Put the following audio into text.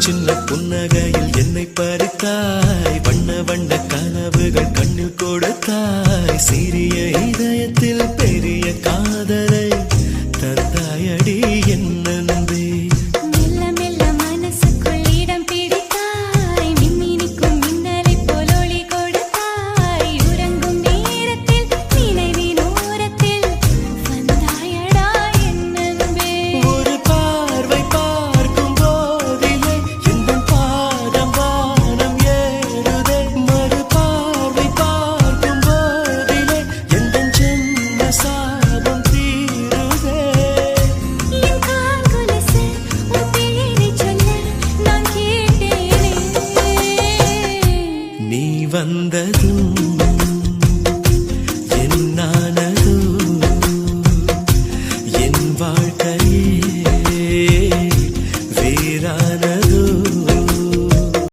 சின்ன புன்னகையில் என்னை பறித்தாய், வண்ண வண்ண கனவுகள் கண்ணில் கொடுத்தாய், சிறிய இதயத்தில் பெரிய காதலை தந்தாயடி என்ன